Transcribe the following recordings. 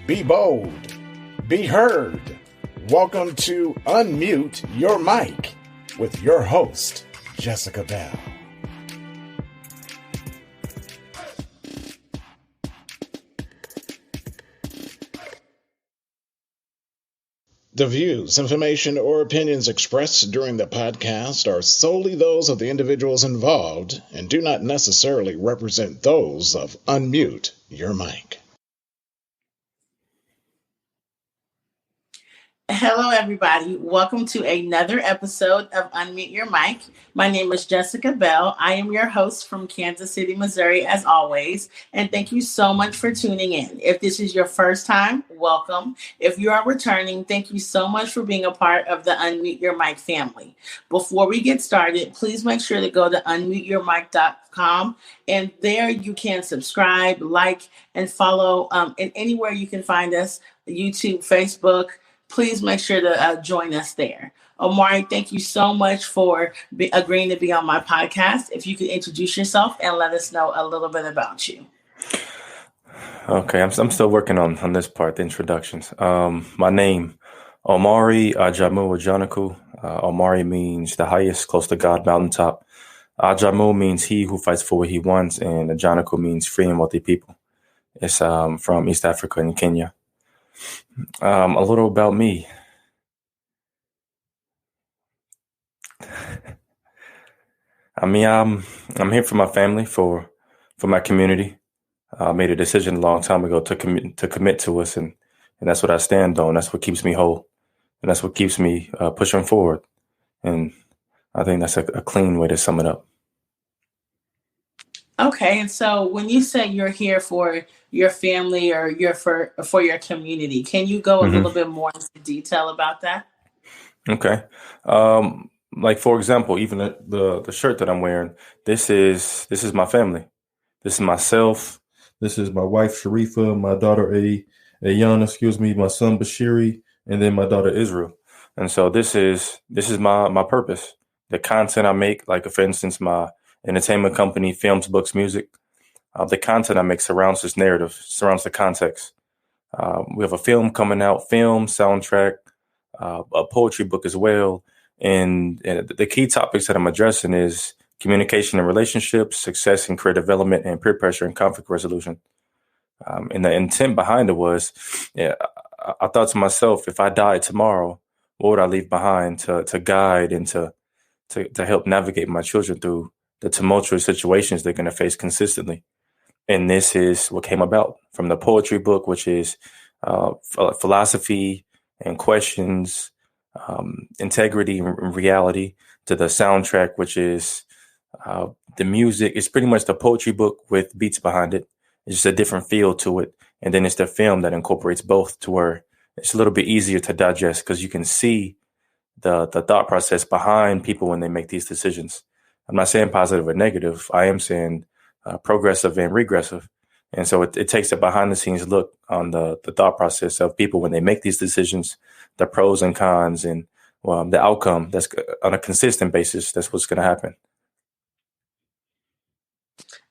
Be bold. Be heard. Welcome to Unmute Your Mic with your host, Jessica Bell. The views, information, or opinions expressed during the podcast are solely those of the individuals involved and do not necessarily represent those of Unmute Your Mic. Hello, everybody. Welcome to another episode of Unmute Your Mic. My name is Jessica Bell. I am your host from Kansas City, Missouri, as always. And thank you so much for tuning in. If this is your first time, welcome. If you are returning, thank you so much for being a part of the Unmute Your Mic family. Before we get started, please make sure to go to unmuteyourmic.com. And there you can subscribe, like, and follow. And anywhere you can find us, YouTube, Facebook. Please make sure to join us there. Omari, thank you so much for agreeing to be on my podcast. If you could introduce yourself and let us know a little bit about you. Okay, I'm still working on this part, the introductions. My name, Omari Ajanaku. Omari means the highest, close to God, mountaintop. Ah-Jah-Moo means he who fights for what he wants, and Ajanaku means free and wealthy people. It's from East Africa and Kenya. A little about me. I mean, I'm here for my family, for my community. I made a decision a long time ago to commit to us, and that's what I stand on. That's what keeps me whole, and that's what keeps me pushing forward. And I think that's a clean way to sum it up. Okay, and so when you say you're here for your family or you're for your community, can you go a little bit more into detail about that? Okay. Like for example, even the shirt that I'm wearing, this is my family. This is myself. This is my wife Sharifa, my daughter Aiyanna, my son Bashiri, and then my daughter Israel. And so this is my purpose. The content I make, like for instance, my entertainment company, films, books, music. The content I make surrounds this narrative, surrounds the context. We have a film coming out, soundtrack, a poetry book as well. And the key topics that I'm addressing is communication and relationships, success and career development, and peer pressure and conflict resolution. And the intent behind it was, I thought to myself, if I died tomorrow, what would I leave behind to guide and to help navigate my children through the tumultuous situations they're going to face consistently. And this is what came about from the poetry book, which is philosophy and questions, integrity and reality, to the soundtrack, which is the music. It's pretty much the poetry book with beats behind it. It's just a different feel to it. And then it's the film that incorporates both, to where it's a little bit easier to digest because you can see the thought process behind people when they make these decisions. I'm not saying positive or negative. I am saying progressive and regressive. And so it takes a behind the scenes look on the thought process of people when they make these decisions, the pros and cons, and the outcome that's on a consistent basis. That's what's going to happen.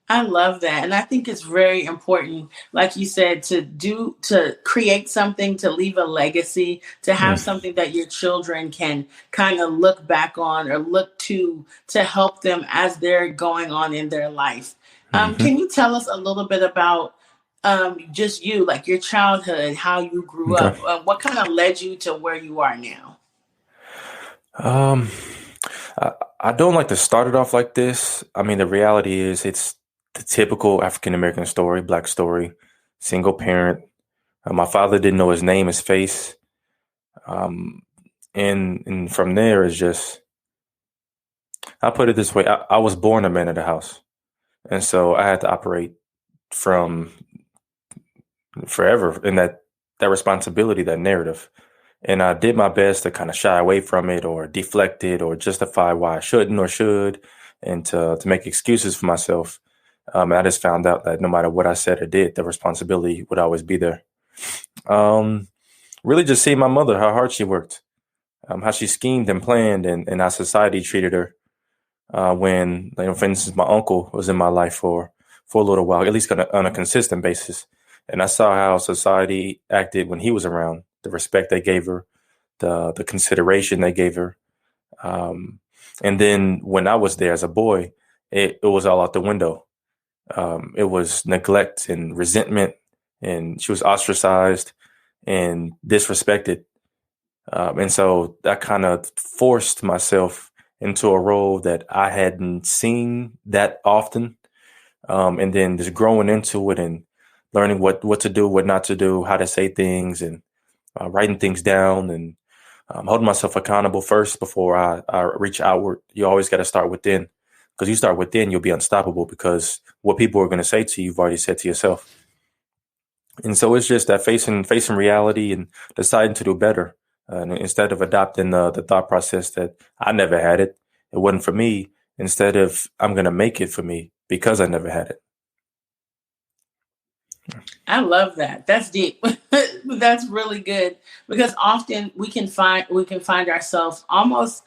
I love that. And I think it's very important, like you said, to create something, to leave a legacy, to have something that your children can kind of look back on or look to help them as they're going on in their life. Can you tell us a little bit about just you, like your childhood, how you grew up, what kind of led you to where you are now? I don't like to start it off like this. I mean, the reality is it's the typical African-American story, Black story, single parent. My father didn't know his name, his face. And from there is just, I put it this way. I was born a man of the house. And so I had to operate from forever in that responsibility, that narrative. And I did my best to kind of shy away from it or deflect it or justify why I shouldn't or should, and to make excuses for myself. I just found out that no matter what I said or did, the responsibility would always be there. Really just seeing my mother, how hard she worked, how she schemed and planned, and how society treated her. When, for instance, my uncle was in my life for a little while, at least on a consistent basis. And I saw how society acted when he was around, the respect they gave her, the consideration they gave her. And then when I was there as a boy, it was all out the window. It was neglect and resentment, and she was ostracized and disrespected. And so that kind of forced myself into a role that I hadn't seen that often. And then just growing into it and learning what to do, what not to do, how to say things, and writing things down, and holding myself accountable first before I reach outward. You always got to start within, because you start within, you'll be unstoppable, because what people are going to say to you, you've already said to yourself. And so it's just that facing reality and deciding to do better. And instead of adopting the thought process that I never had it, it wasn't for me, instead of I'm going to make it for me because I never had it. I love that. That's deep. That's really good, because often we can find ourselves almost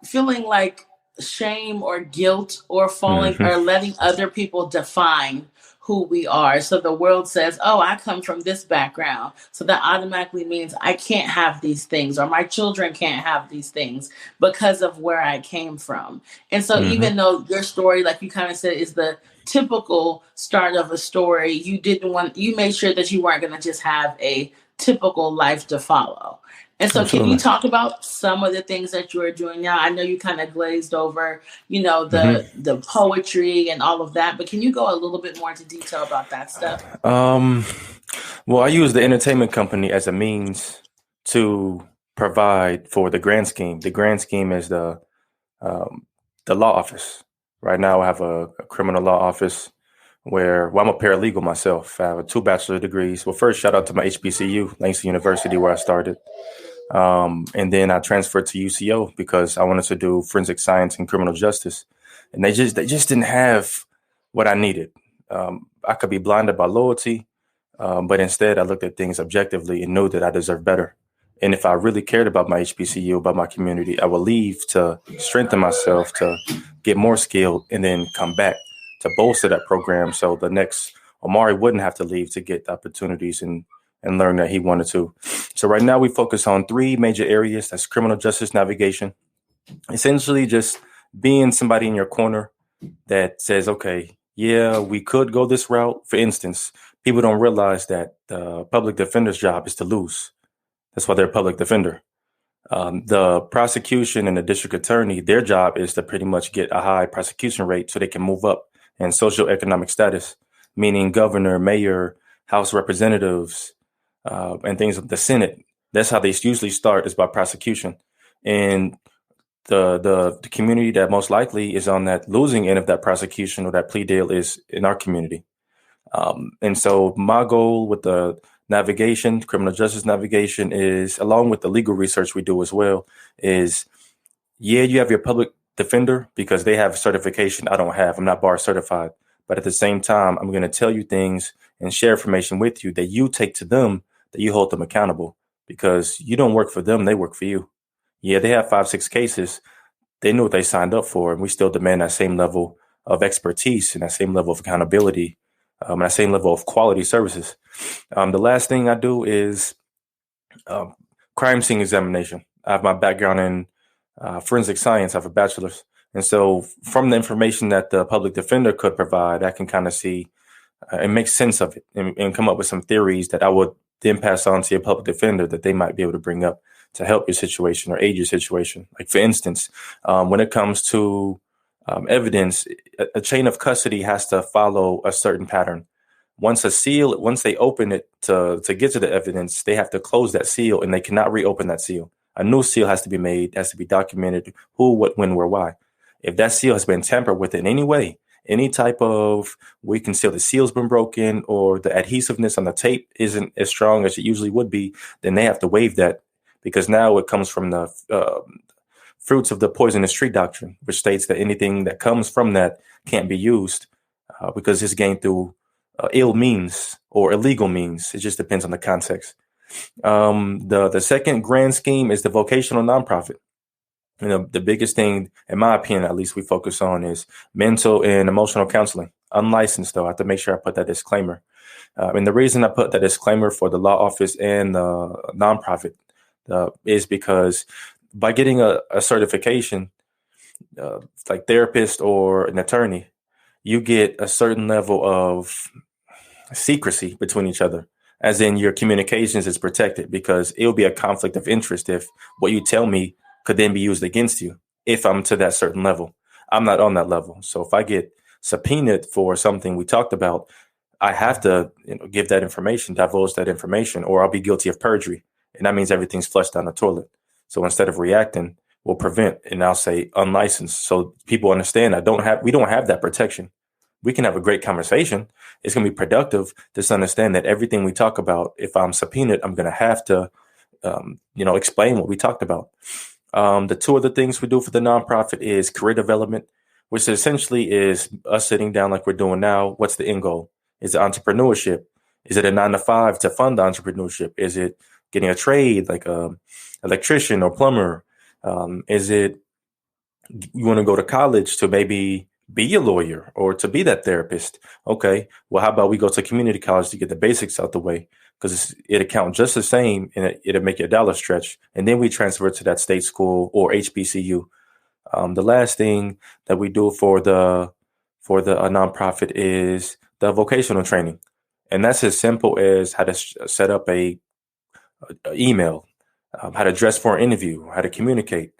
feeling like shame or guilt, or falling or letting other people define who we are. So the world says, "Oh, I come from this background, so that automatically means I can't have these things, or my children can't have these things because of where I came from." And so even though your story, like you kind of said, is the typical start of a story, you made sure that you weren't going to just have a typical life to follow. And so Absolutely. Can you talk about some of the things that you are doing now? I know you kind of glazed over, the poetry and all of that, but can you go a little bit more into detail about that stuff? Well, I use the entertainment company as a means to provide for the grand scheme. The grand scheme is the law office. Right now, I have a criminal law office where, I'm a paralegal myself. I have 2 bachelor degrees. Well, first, shout out to my HBCU, Langston University, where I started. And then I transferred to UCO because I wanted to do forensic science and criminal justice. And they just didn't have what I needed. I could be blinded by loyalty, but instead I looked at things objectively and knew that I deserved better. And if I really cared about my HBCU, about my community, I would leave to strengthen myself, to get more skilled, and then come back to bolster that program, so the next Omari wouldn't have to leave to get the opportunities and learn that he wanted to. So right now we focus on 3 major areas. That's criminal justice navigation. Essentially just being somebody in your corner that says, okay, yeah, we could go this route. For instance, people don't realize that the public defender's job is to lose. That's why they're a public defender. The prosecution and the district attorney, their job is to pretty much get a high prosecution rate so they can move up in socioeconomic status, meaning governor, mayor, House representatives, and things of the Senate. That's how they usually start, is by prosecution. And the community that most likely is on that losing end of that prosecution or that plea deal is in our community. And so my goal with the navigation, criminal justice navigation, is, along with the legal research we do as well, is, you have your public defender because they have certification I don't have. I'm not bar certified. But at the same time, I'm going to tell you things and share information with you that you take to them, that you hold them accountable, because you don't work for them. They work for you. Yeah, they have 5, 6 cases. They knew what they signed up for. And we still demand that same level of expertise and that same level of accountability, and that same level of quality services. The last thing I do is crime scene examination. I have my background in forensic science. I have a bachelor's. And so from the information that the public defender could provide, I can kind of see and make sense of it, and come up with some theories that I would then pass on to your public defender that they might be able to bring up to help your situation or aid your situation. Like, for instance, when it comes to evidence, a chain of custody has to follow a certain pattern. Once they open it to get to the evidence, they have to close that seal, and they cannot reopen that seal. A new seal has to be made, has to be documented, who, what, when, where, why. If that seal has been tampered with in any way, any type of, we can see the seal's been broken, or the adhesiveness on the tape isn't as strong as it usually would be, then they have to waive that, because now it comes from the fruits of the poisonous tree doctrine, which states that anything that comes from that can't be used because it's gained through ill means or illegal means. It just depends on the context. The second grand scheme is the vocational nonprofit. The biggest thing, in my opinion, at least, we focus on is mental and emotional counseling. Unlicensed, though. I have to make sure I put that disclaimer. And the reason I put that disclaimer for the law office and the nonprofit is because by getting a certification, like therapist or an attorney, you get a certain level of secrecy between each other, as in your communications is protected, because it will be a conflict of interest if what you tell me could then be used against you if I'm to that certain level. I'm not on that level. So if I get subpoenaed for something we talked about, I have to give that information, divulge that information, or I'll be guilty of perjury. And that means everything's flushed down the toilet. So instead of reacting, we'll prevent, and I'll say unlicensed. So people understand we don't have that protection. We can have a great conversation. It's going to be productive. Just understand that everything we talk about, if I'm subpoenaed, I'm going to have to, explain what we talked about. The two other things we do for the nonprofit is career development, which essentially is us sitting down like we're doing now. What's the end goal? Is it entrepreneurship? Is it a 9-to-5 to fund entrepreneurship? Is it getting a trade like a electrician or plumber? Is it you want to go to college to maybe be a lawyer or to be that therapist? Okay, well, how about we go to community college to get the basics out the way, because it'll count just the same and it'll make your dollar stretch. And then we transfer to that state school or HBCU. The last thing that we do for the nonprofit is the vocational training. And that's as simple as how to set up a email, how to dress for an interview, how to communicate,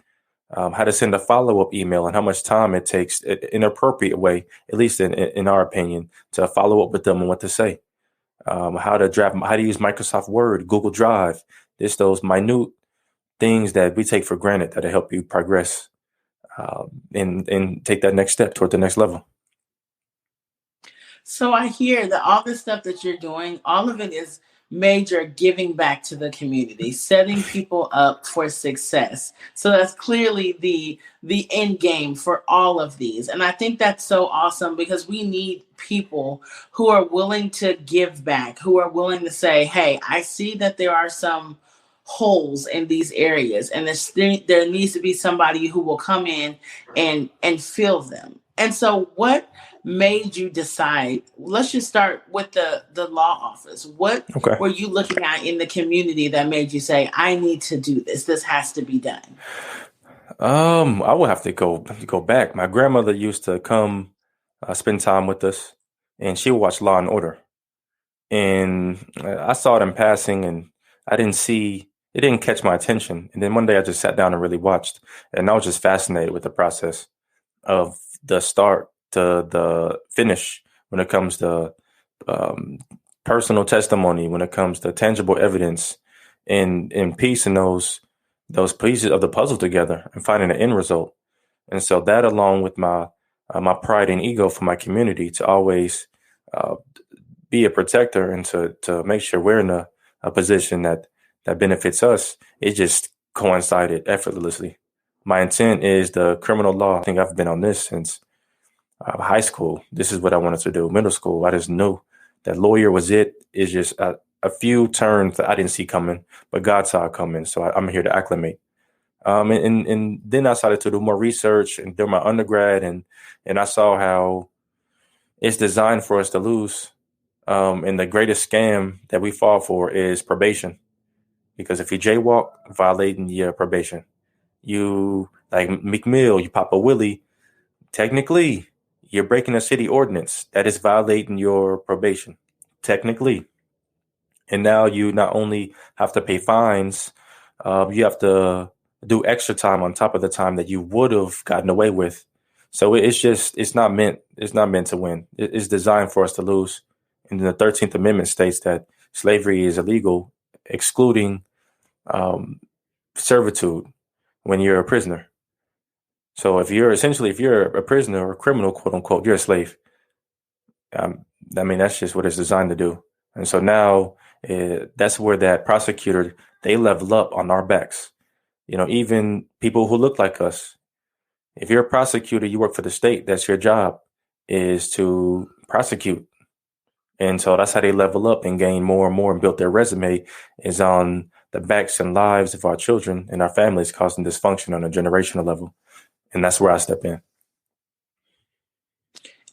how to send a follow-up email, and how much time it takes in an appropriate way, at least in our opinion, to follow up with them and what to say, how to use Microsoft Word, Google Drive, those minute things that we take for granted that'll help you progress and take that next step toward the next level. So I hear that all the stuff that you're doing, all of it is major giving back to the community, setting people up for success. So that's clearly the end game for all of these. And I think that's so awesome, because we need people who are willing to give back, who are willing to say, hey, I see that there are some holes in these areas, and there needs to be somebody who will come in and fill them. And so what made you decide? Let's just start with the law office. What were you looking at in the community that made you say, I need to do this? This has to be done. I will have to go back. My grandmother used to come spend time with us, and she would watch Law and Order. And I saw it in passing, and it didn't catch my attention. And then one day I just sat down and really watched, and I was just fascinated with the process of the start to the finish when it comes to personal testimony, when it comes to tangible evidence, and piecing those pieces of the puzzle together and finding an end result. And so that, along with my pride and ego for my community, to always be a protector and to make sure we're in a position that benefits us, it just coincided effortlessly. My intent is the criminal law. I think I've been on this since high school. This is what I wanted to do. Middle school, I just knew that lawyer was it. It's just a few turns that I didn't see coming, but God saw it coming. So I'm here to acclimate. And then I started to do more research and do my undergrad, and I saw how it's designed for us to lose. And the greatest scam that we fall for is probation, because if you jaywalk, violating your probation, you like McMill, you pop a willie, technically you're breaking a city ordinance that is violating your probation, technically. And now you not only have to pay fines, you have to do extra time on top of the time that you would have gotten away with. So it's not meant to win. It's designed for us to lose. And then the 13th Amendment states that slavery is illegal, excluding servitude when you're a prisoner. So if you're a prisoner or a criminal, quote unquote, you're a slave. That's just what it's designed to do. And so now that's where that prosecutor, they level up on our backs. Even people who look like us. If you're a prosecutor, you work for the state. That's your job, is to prosecute. And so that's how they level up and gain more and more and build their resume, is on the backs and lives of our children and our families, causing dysfunction on a generational level. And that's where I step in.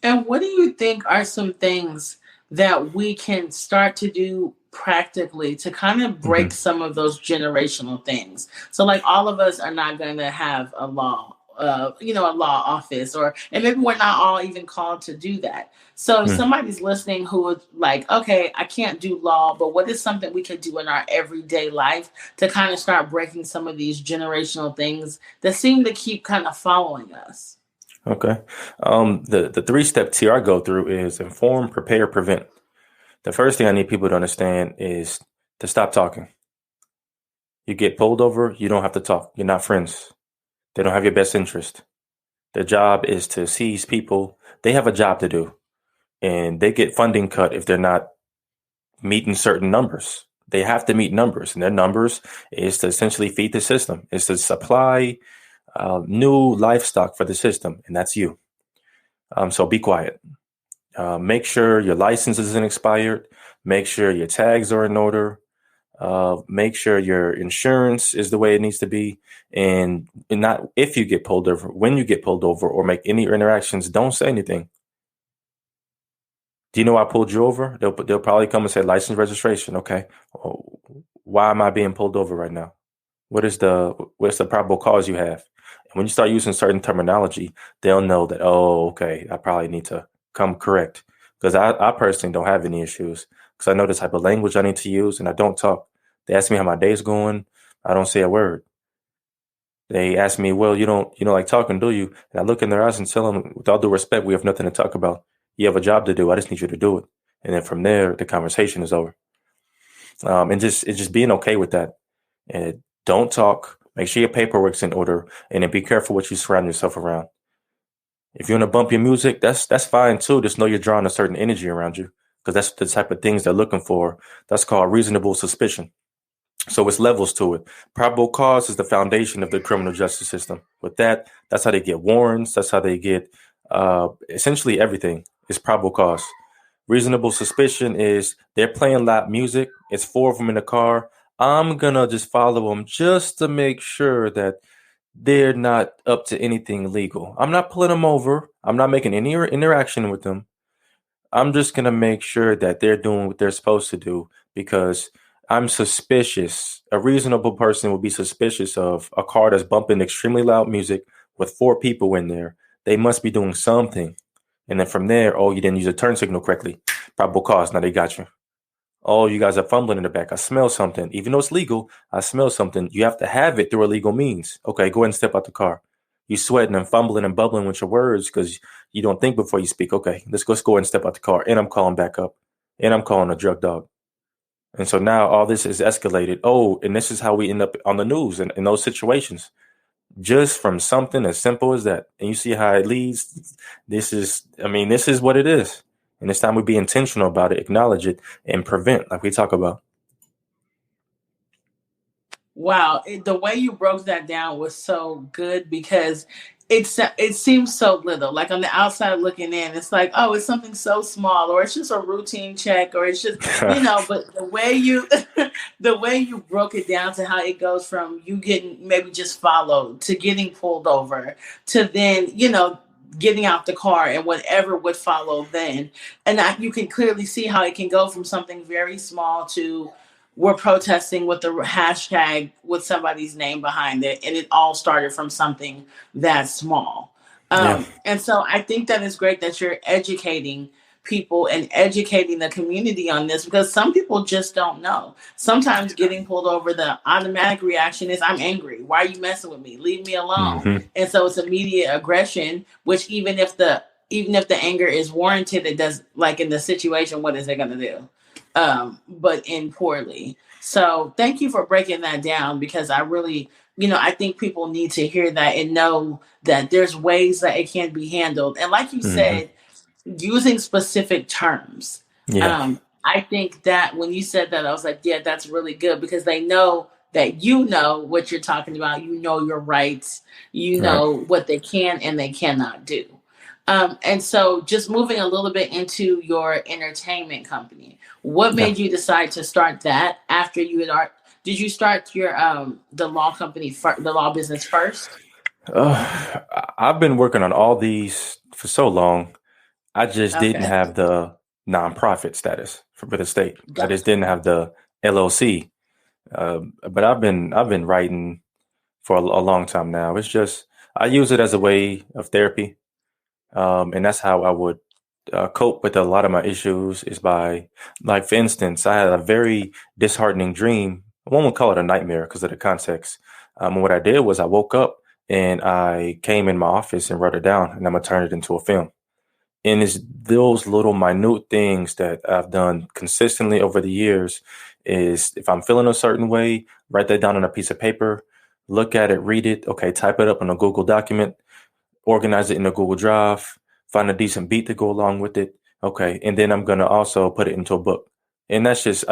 And what do you think are some things that we can start to do practically to kind of break some of those generational things? So like all of us are not going to have a law, a law office, and maybe we're not all even called to do that. So if somebody's listening who is like, okay, I can't do law, but what is something we could do in our everyday life to kind of start breaking some of these generational things that seem to keep kind of following us? Okay. The 3-step tier I go through is inform, prepare, prevent. The first thing I need people to understand is to stop talking. You get pulled over, you don't have to talk. You're not friends. They don't have your best interest. Their job is to seize people. They have a job to do, and they get funding cut if they're not meeting certain numbers. They have to meet numbers, and their numbers is to essentially feed the system, is to supply new livestock for the system, and that's you. So be quiet. Make sure your license isn't expired. Make sure your tags are in order. Make sure your insurance is the way it needs to be. And not if you get pulled over, when you get pulled over or make any interactions, don't say anything. Do you know I pulled you over? They'll probably come and say license registration. Okay. Why am I being pulled over right now? What's the probable cause you have? And when you start using certain terminology, they'll know that, oh, okay, I probably need to come correct. Because I personally don't have any issues because I know the type of language I need to use and I don't talk. They ask me how my day's going. I don't say a word. They ask me, well, you don't like talking, do you? And I look in their eyes and tell them, with all due respect, we have nothing to talk about. You have a job to do. I just need you to do it. And then from there, the conversation is over. And just being okay with that. And don't talk. Make sure your paperwork's in order. And then be careful what you surround yourself around. If you want to bump your music, that's fine too. Just know you're drawing a certain energy around you because that's the type of things they're looking for. That's called reasonable suspicion. So it's levels to it. Probable cause is the foundation of the criminal justice system. With that, that's how they get warrants. That's how they get essentially everything is probable cause. Reasonable suspicion is they're playing loud music. It's 4 of them in the car. I'm going to just follow them just to make sure that they're not up to anything illegal. I'm not pulling them over. I'm not making any interaction with them. I'm just going to make sure that they're doing what they're supposed to do because I'm suspicious. A reasonable person would be suspicious of a car that's bumping extremely loud music with 4 people in there. They must be doing something. And then from there, oh, you didn't use a turn signal correctly. Probable cause. Now they got you. Oh, you guys are fumbling in the back. I smell something. Even though it's legal, I smell something. You have to have it through illegal means. Okay, go ahead and step out the car. You sweating and fumbling and bubbling with your words because you don't think before you speak. Okay, let's go ahead and step out the car. And I'm calling back up. And I'm calling a drug dog. And so now all this is escalated. Oh, and this is how we end up on the news in those situations. Just from something as simple as that. And you see how it leads. This is what it is. And it's time we be intentional about it, acknowledge it, and prevent, like we talk about. Wow, the way you broke that down was so good because it seems so little. Like on the outside looking in, it's like, oh, it's something so small, or it's just a routine check, or it's just But the way you, the way you broke it down to how it goes from you getting maybe just followed to getting pulled over to then getting out the car and whatever would follow then, and you can clearly see how it can go from something very small to we're protesting with the hashtag with somebody's name behind it, and it all started from something that small. Yeah. And so I think that it's great that you're educating people and educating the community on this because some people just don't know. Sometimes getting pulled over, the automatic reaction is, I'm angry. Why are you messing with me? Leave me alone. Mm-hmm. And so it's immediate aggression, which even if the anger is warranted, it does, like in the situation, what is it going to do? But in poorly. So thank you for breaking that down because I really, I think people need to hear that and know that there's ways that it can be handled. And like you said, using specific terms. Yeah. I think that when you said that, I was like, yeah, that's really good because they know that you know what you're talking about. You know your rights. You know what they can and they cannot do. And so just moving a little bit into your entertainment company, what made you decide to start that after you did you start your the law company, the law business first? I've been working on all these for so long. I just didn't have the nonprofit status for the state. I just Gotcha. didn't have the LLC. But I've been writing for a long time now. It's just I use it as a way of therapy, and that's how I would cope with a lot of my issues. Is by, like, for instance, I had a very disheartening dream. One would call it a nightmare because of the context. And what I did was I woke up and I came in my office and wrote it down, and I'm gonna turn it into a film. And it's those little minute things that I've done consistently over the years. Is if I'm feeling a certain way, write that down on a piece of paper, look at it, read it, okay, type it up in a Google document, organize it in a Google Drive, find a decent beat to go along with it. Okay. And then I'm going to also put it into a book. And I just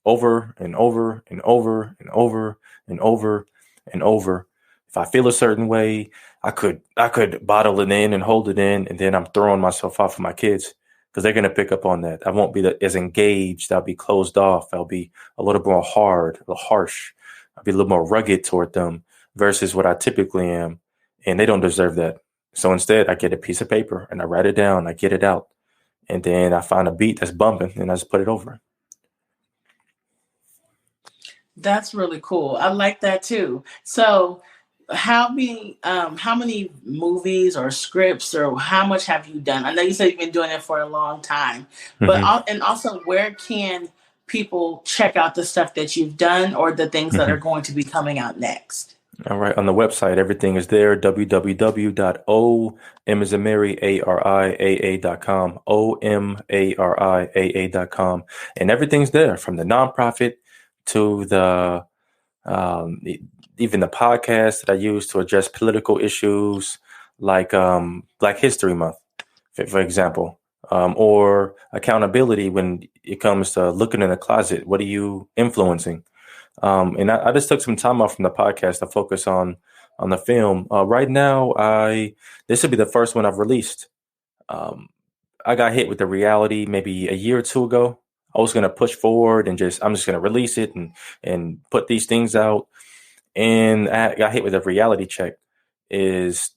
over and over and over and over and over and over. If I feel a certain way, I could bottle it in and hold it in, and then I'm throwing myself off of my kids because they're going to pick up on that. I won't be as engaged. I'll be closed off. I'll be a little more hard, a little harsh. I'll be a little more rugged toward them versus what I typically am, and they don't deserve that. So instead, I get a piece of paper and I write it down. I get it out, and then I find a beat that's bumping, and I just put it over. That's really cool. I like that too. So, how many movies or scripts or how much have you done? I know you said you've been doing it for a long time, but Hmm. and also where can people check out the stuff that you've done or the things that are Hmm. going to be coming out next? All right. On the website, everything is there. www.omariaa.com. omariaa.com. And everything's there, from the nonprofit to the even the podcast that I use to address political issues, like Black History Month, for example, or accountability when it comes to looking in the closet. What are you influencing? And I just took some time off from the podcast to focus on the film. Right now, this will be the first one I've released. Um, I got hit with the reality maybe a year or two ago. I was gonna push forward and I'm just gonna release it and put these things out. And I got hit with a reality check. Is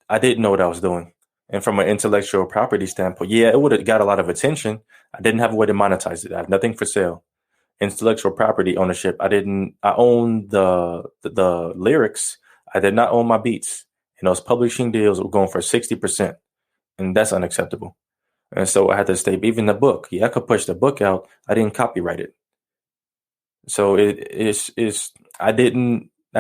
I didn't know what I was doing. And from an intellectual property standpoint, yeah, it would have got a lot of attention. I didn't have a way to monetize it. I have nothing for sale. Intellectual property ownership. I owned the lyrics. I did not own my beats. And those publishing deals were going for 60%. And that's unacceptable. And so I had to stay, even the book. Yeah, I could push the book out. I didn't copyright it. So I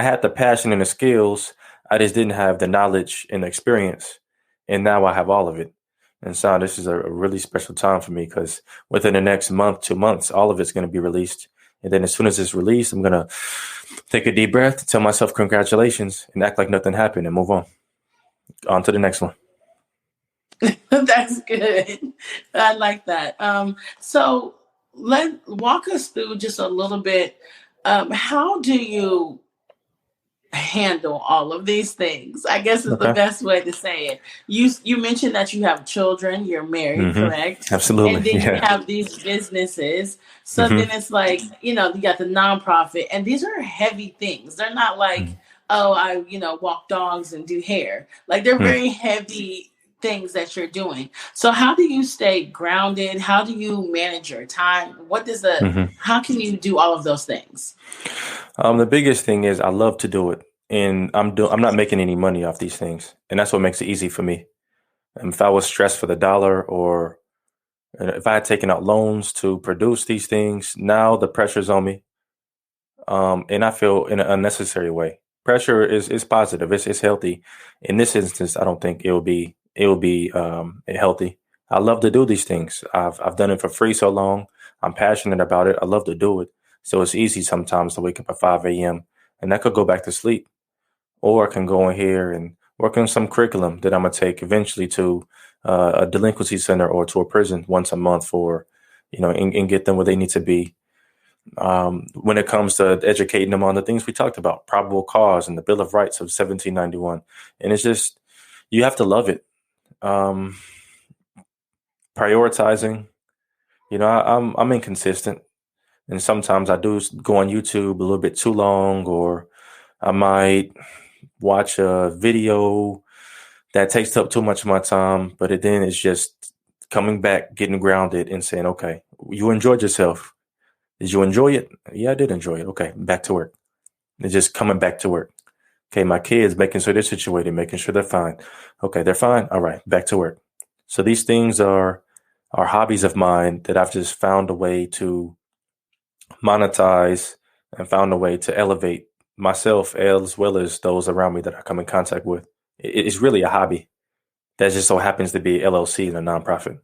had the passion and the skills. I just didn't have the knowledge and the experience. And now I have all of it. And so this is a really special time for me because within the next month, 2 months, all of it's going to be released. And then as soon as it's released, I'm going to take a deep breath, tell myself congratulations, and act like nothing happened and move on to the next one. That's good. I like that. So walk us through just a little bit. How do you handle all of these things? I guess is the Okay. best way to say it. You mentioned that you have children, you're married, Mm-hmm. correct? And Absolutely. then you Yeah. have these businesses. So then Mm-hmm. it's like, you got the nonprofit, and these are heavy things. They're not like, oh, I, walk dogs and do hair. Like they're Mm-hmm. very heavy things that you're doing. So how do you stay grounded? How do you manage your time? Mm-hmm. How can you do all of those things? The biggest thing is I love to do it, and I'm not making any money off these things, and that's what makes it easy for me. If I was stressed for the dollar, or if I had taken out loans to produce these things, now the pressure's on me, and I feel in an unnecessary way. Pressure is positive. It's healthy. In this instance, I don't think it will be healthy. I love to do these things. I've done it for free so long. I'm passionate about it. I love to do it. So it's easy sometimes to wake up at 5 a.m. and I could go back to sleep, or I can go in here and work on some curriculum that I'm gonna take eventually to a delinquency center or to a prison once a month for, and get them where they need to be. When it comes to educating them on the things we talked about, probable cause and the Bill of Rights of 1791, and it's just you have to love it. Um, Prioritizing, I'm inconsistent, and sometimes I do go on YouTube a little bit too long, or I might watch a video that takes up too much of my time, but then it's just coming back, getting grounded and saying, okay, you enjoyed yourself. Did you enjoy it? Yeah, I did enjoy it. Okay, back to work. And just coming back to work. Okay, my kids, making sure they're situated, making sure they're fine. Okay, they're fine. All right, back to work. So these things are hobbies of mine that I've just found a way to monetize and found a way to elevate myself as well as those around me that I come in contact with. It's really a hobby that just so happens to be LLC and a nonprofit.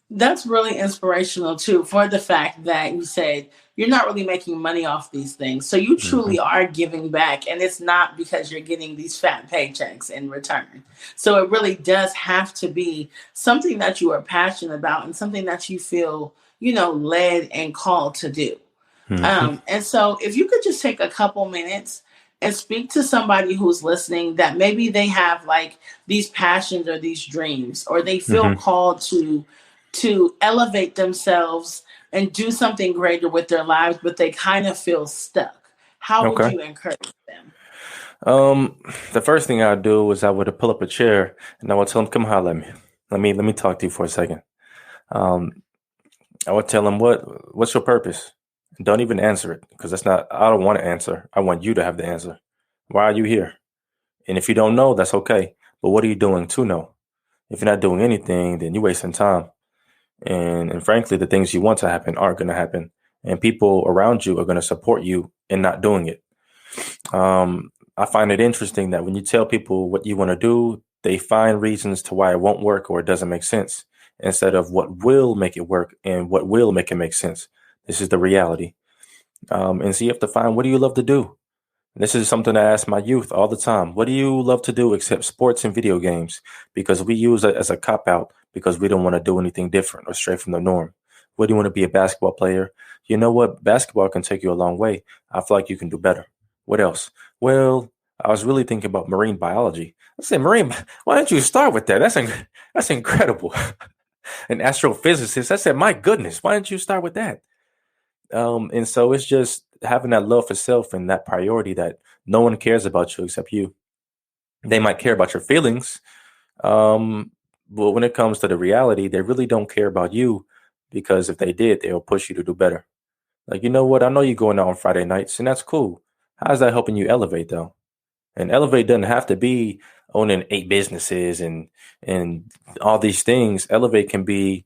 That's really inspirational too, for the fact that you said you're not really making money off these things. So you truly are giving back, and it's not because you're getting these fat paychecks in return. So it really does have to be something that you are passionate about and something that you feel, led and called to do. And so if you could just take a couple minutes and speak to somebody who's listening that maybe they have like these passions or these dreams, or they feel called to elevate themselves and do something greater with their lives, but they kind of feel stuck. How would you encourage them? The first thing I'd do is I would pull up a chair and I would tell them, come holler at me. Let me talk to you for a second. I would tell them, what's your purpose? Don't even answer it, because I don't want to answer. I want you to have the answer. Why are you here? And if you don't know, that's okay. But what are you doing to know? If you're not doing anything, then you're wasting time. And frankly, the things you want to happen aren't going to happen. And people around you are going to support you in not doing it. I find it interesting that when you tell people what you want to do, they find reasons to why it won't work or it doesn't make sense, instead of what will make it work and what will make it make sense. This is the reality. And so you have to find, what do you love to do? And this is something I ask my youth all the time. What do you love to do except sports and video games? Because we use it as a cop-out because we don't want to do anything different or stray from the norm. What do you want to be, a basketball player? You know what? Basketball can take you a long way. I feel like you can do better. What else? Well, I was really thinking about marine biology. I said, why don't you start with that? That's incredible. An astrophysicist. I said, my goodness, why don't you start with that? And so it's just having that love for self and that priority that no one cares about you except you. They might care about your feelings. But when it comes to the reality, they really don't care about you, because if they did, they'll push you to do better. Like, you know what? I know you're going out on Friday nights, and that's cool. How's that helping you elevate, though? And elevate doesn't have to be owning 8 businesses and all these things. Elevate can be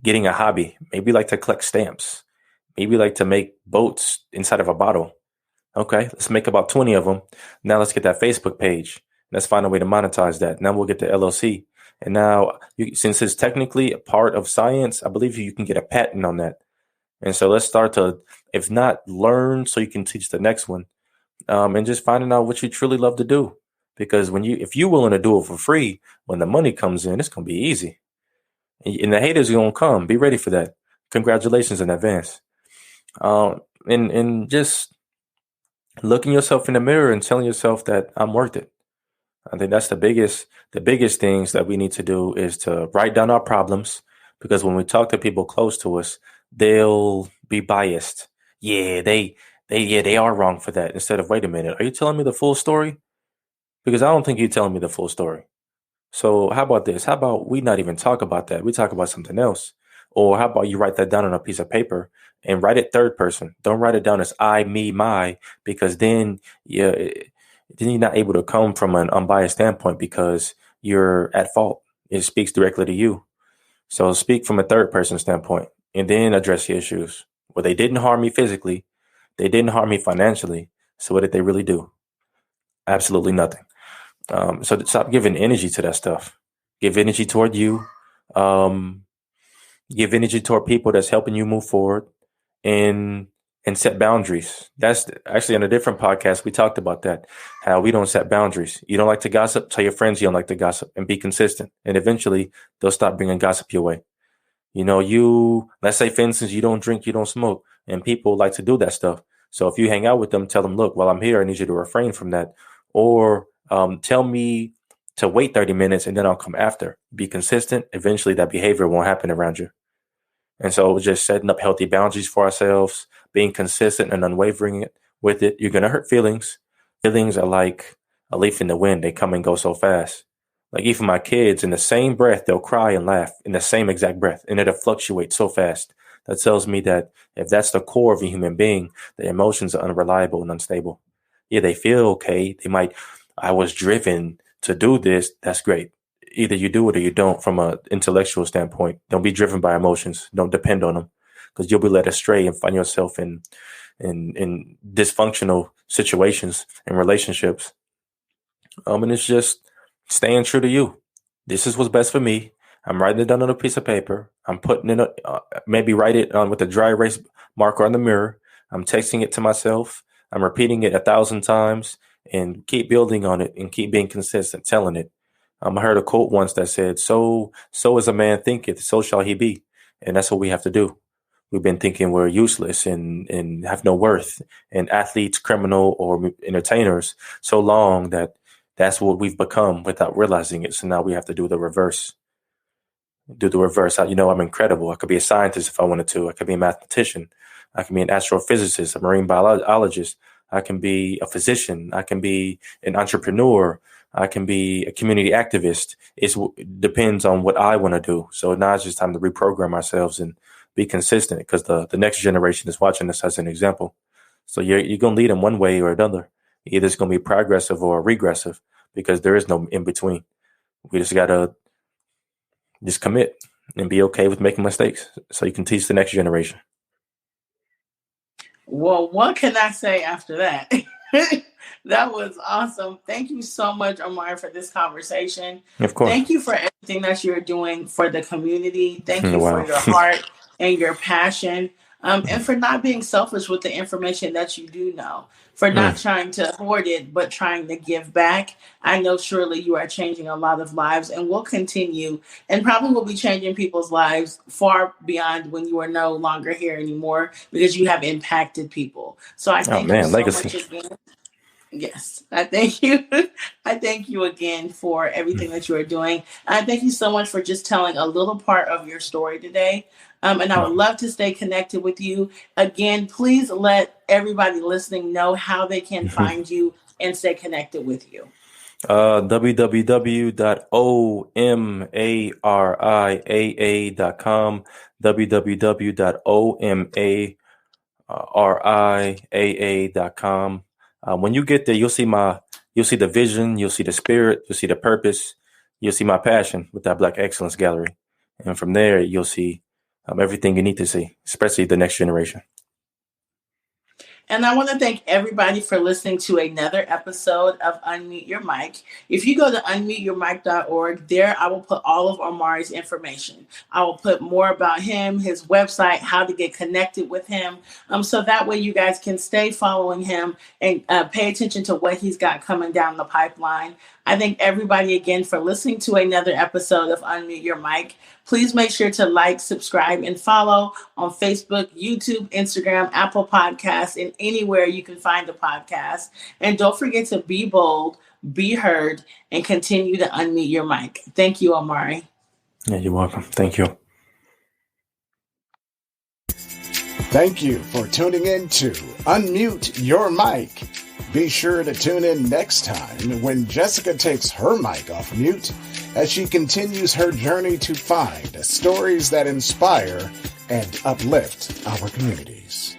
getting a hobby, maybe like to collect stamps, maybe like to make boats inside of a bottle. Okay, let's make about 20 of them. Now let's get that Facebook page. Let's find a way to monetize that. Now we'll get the LLC. And now, since it's technically a part of science, I believe you can get a patent on that. And so let's start to, if not learn, so you can teach the next one, and just finding out what you truly love to do. Because if you're willing to do it for free, when the money comes in, it's going to be easy. And the haters are going to come. Be ready for that. Congratulations in advance. And just looking yourself in the mirror and telling yourself that I'm worth it. I think that's the biggest things that we need to do, is to write down our problems, because when we talk to people close to us, they'll be biased. Yeah, they are wrong for that. Instead of, wait a minute, are you telling me the full story? Because I don't think you're telling me the full story. So how about this? How about we not even talk about that? We talk about something else. Or how about you write that down on a piece of paper and write it third person? Don't write it down as I, me, my, because then you're not able to come from an unbiased standpoint, because you're at fault. It speaks directly to you. So speak from a third person standpoint and then address your issues. Well, they didn't harm me physically. They didn't harm me financially. So what did they really do? Absolutely nothing. So stop giving energy to that stuff. Give energy toward you. Give energy toward people that's helping you move forward, and set boundaries. That's actually on a different podcast. We talked about that, how we don't set boundaries. You don't like to gossip. Tell your friends you don't like to gossip, and be consistent. And eventually they'll stop bringing gossip your way. Let's say, for instance, you don't drink, you don't smoke, and people like to do that stuff. So if you hang out with them, tell them, look, while I'm here, I need you to refrain from that. Or tell me to wait 30 minutes and then I'll come after. Be consistent. Eventually that behavior won't happen around you. And so just setting up healthy boundaries for ourselves, being consistent and unwavering with it. You're going to hurt feelings. Feelings are like a leaf in the wind. They come and go so fast. Like even my kids, in the same breath, they'll cry and laugh in the same exact breath, and it'll fluctuate so fast. That tells me that if that's the core of a human being, the emotions are unreliable and unstable. Yeah, they feel okay. I was driven to do this. That's great. Either you do it or you don't from an intellectual standpoint. Don't be driven by emotions. Don't depend on them, because you'll be led astray and find yourself in dysfunctional situations and relationships. And it's just staying true to you. This is what's best for me. I'm writing it down on a piece of paper. I'm putting it, maybe write it with a dry erase marker on the mirror. I'm texting it to myself. I'm repeating it 1,000 times and keep building on it and keep being consistent, telling it. I heard a quote once that said, so as a man thinketh, so shall he be. And that's what we have to do. We've been thinking we're useless and have no worth, and athletes, criminal, or entertainers so long that that's what we've become without realizing it. So now we have to do the reverse. I'm incredible. I could be a scientist if I wanted to. I could be a mathematician. I can be an astrophysicist, a marine biologist. I can be a physician. I can be an entrepreneur. I can be a community activist. It depends on what I want to do. So now it's just time to reprogram ourselves and be consistent, because the next generation is watching us as an example. So you're going to lead them one way or another. Either it's going to be progressive or regressive, because there is no in between. We just got to just commit and be okay with making mistakes so you can teach the next generation. Well, what can I say after that? That was awesome. Thank you so much, Omari, for this conversation. Of course. Thank you for everything that you're doing for the community. Thank you Wow. for your heart and your passion, and for not being selfish with the information that you do know, for not trying to hoard it, but trying to give back. I know surely you are changing a lot of lives, and will continue, and probably will be changing people's lives far beyond when you are no longer here anymore, because you have impacted people. So I thank you so legacy. much again. Yes, I thank you. I thank you again for everything that you are doing. I thank you so much for just telling a little part of your story today. And I would love to stay connected with you. Again, please let everybody listening know how they can find you and stay connected with you. www.omariaa.com, www.omariaa.com. When you get there, you'll see the vision, you'll see the spirit, you'll see the purpose, you'll see my passion with that Black Excellence Gallery. And from there, you'll see everything you need to see, especially the next generation. And I want to thank everybody for listening to another episode of Unmute Your Mic. If you go to unmuteyourmic.org, there I will put all of Omari's information. I will put more about him, his website, how to get connected with him. So that way you guys can stay following him and pay attention to what he's got coming down the pipeline. I thank everybody again for listening to another episode of Unmute Your Mic. Please make sure to like, subscribe, and follow on Facebook, YouTube, Instagram, Apple Podcasts, and anywhere you can find a podcast. And don't forget to be bold, be heard, and continue to unmute your mic. Thank you, Omari. Yeah, you're welcome. Thank you. Thank you for tuning in to Unmute Your Mic. Be sure to tune in next time when Jessica takes her mic off mute as she continues her journey to find stories that inspire and uplift our communities.